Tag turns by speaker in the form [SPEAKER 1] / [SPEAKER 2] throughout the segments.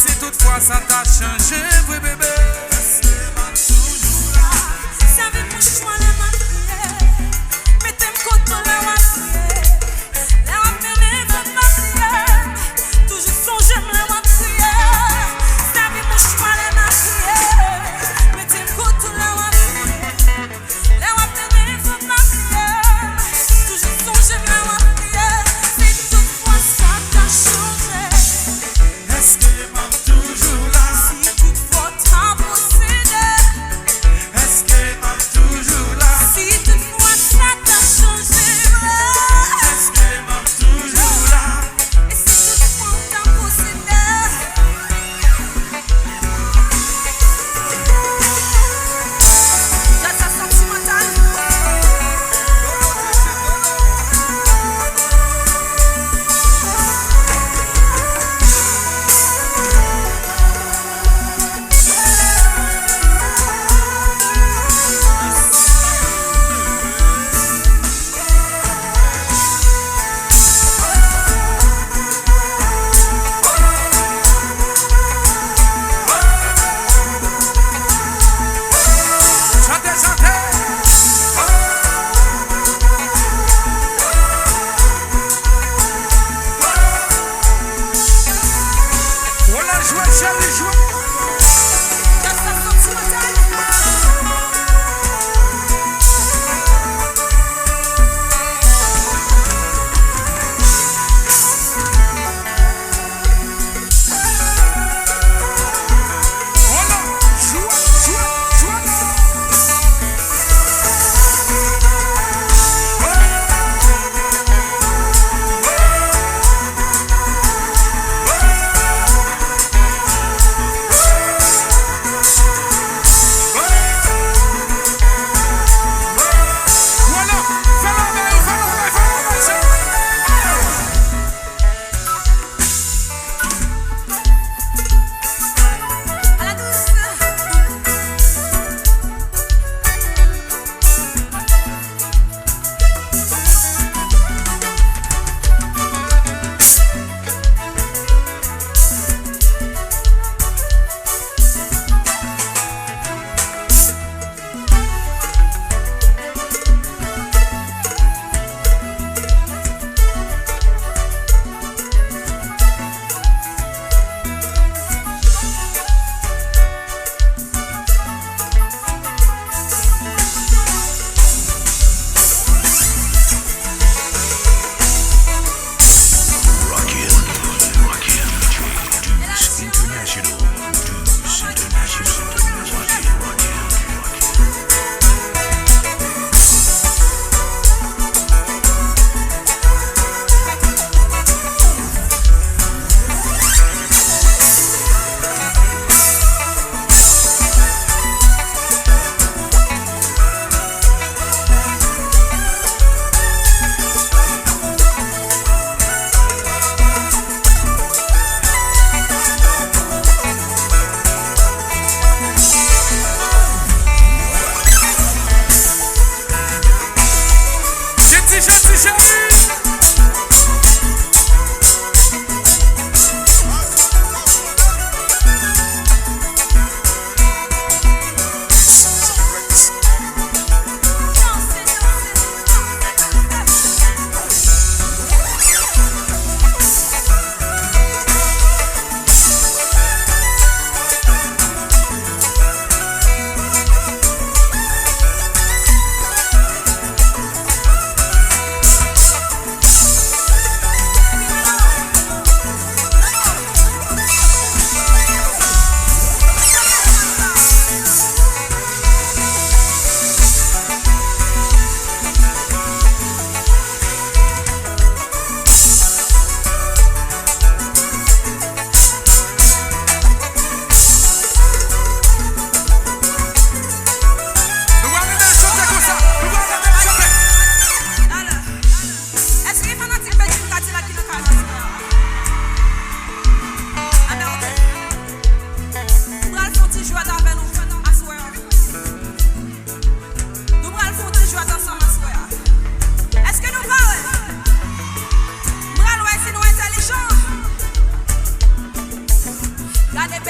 [SPEAKER 1] si toutefois ça t'a changé, oui bébé. Est-ce que m'a toujours là?
[SPEAKER 2] Savez mon choix la m'a prié. Mettez mon coton la m'a prié. La m'a mené dans ma prière. Toujours songer la m'a prié. Savez mon choix la m'a prié. Mettez mon coton la m'a prié. La m'a mené dans ma prière. Toujours songer la m'a prié. Si toutefois ça t'a changé.
[SPEAKER 1] Est-ce que m'a toujours là?
[SPEAKER 2] Si toutefois t'as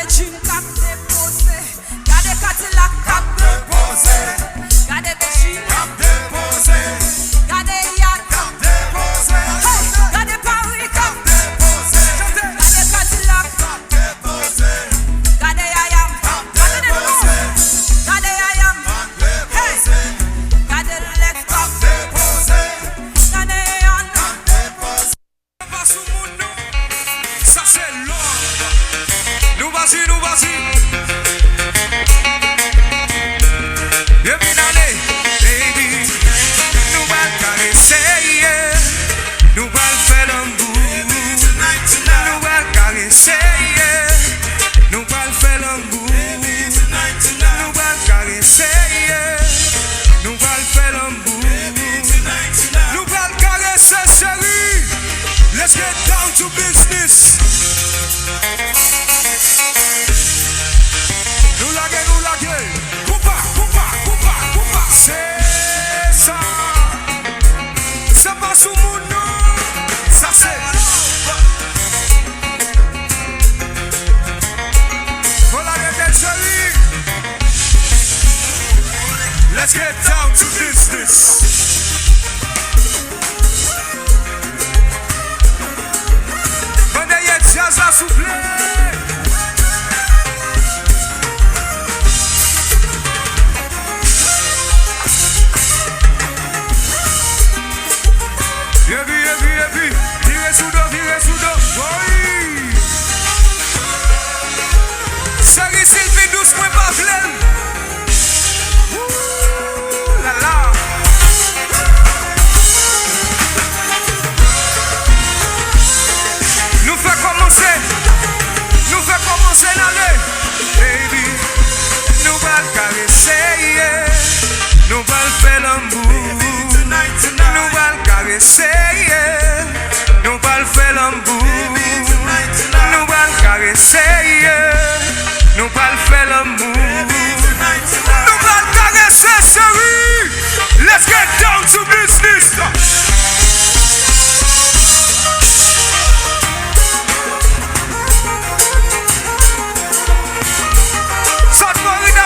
[SPEAKER 2] Gade jean cap déposé, gade Cadillac cap déposé, gade des jeans cap déposé, gade yacht cap déposé, gade Paris cap déposé, gade Cadillac cap déposé, gade Ayam cap déposé, gade Ayam déposé, gade Lex cap déposé, gade Yan cap déposé.
[SPEAKER 1] Pas sous mon nom, ça c'est l'ordre. Nous vas-y, nous vas-y. Bienvenue, baby. Nous allons caresser, nous allons faire l'amour. Nous allons caresser, nous allons faire l'amour. Nous allons caresser, nous allons faire l'amour. Nous allons caresser, chérie. Let's get down to business. Nous laguer, coupa, c'est ça. C'est pas sous mon nom, ça c'est. Voilà les belles chéries. Let's get down to business. Jazz à souffler. Et puis, virez sous dos. Oui. Série Sylvie douce, moi pas pleine. Ouh là là. Nous fait commencer l'année, baby. Nous allons caresser, nous allons faire l'amour. Nous allons caresser, nous allons faire l'amour. Nous allons caresser, nous allons faire l'amour. Nous allons caresser, chérie. Let's get down to business.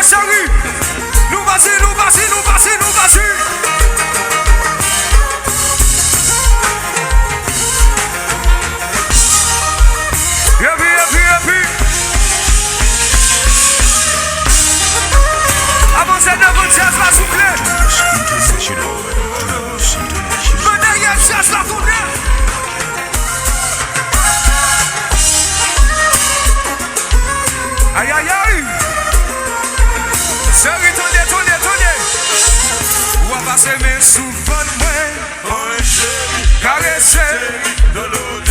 [SPEAKER 1] Chérie, nous vas-y. Et puis. Avancez de votre chasse la souffler. Venez, y'a chasse la tournée. Aïe. Chérie, tenez. Ou va passer mes souvenirs, caresser.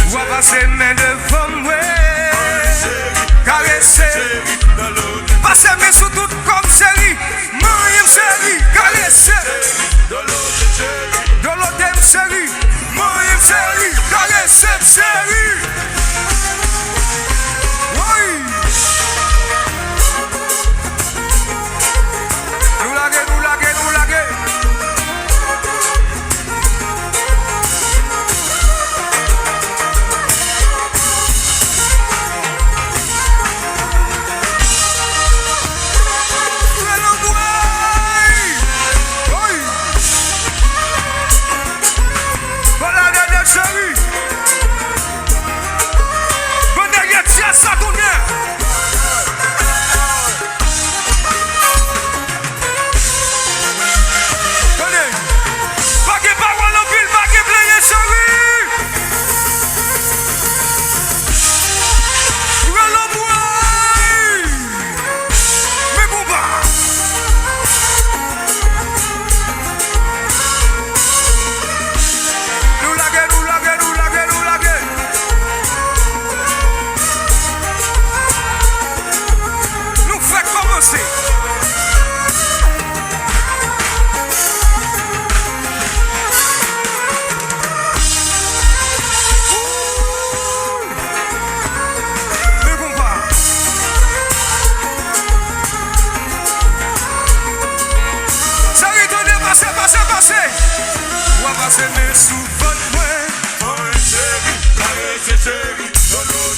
[SPEAKER 1] Ou va passer mes devant moi, caresser. Passer mes sous tout comme chérie. Moi, chérie, caresser. De l'autre, chérie. Moi, chérie, caresser, chérie. Oui. Nous laguer. Voilà les chérie. Venez, y'a ça tourner.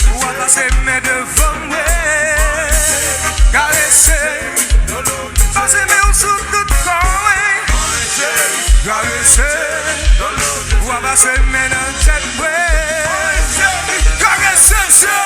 [SPEAKER 1] Ou à passer mes devant moi. Passer mes sous tout corps. Caresser. Ou amasser mes dans cette way. Caresser.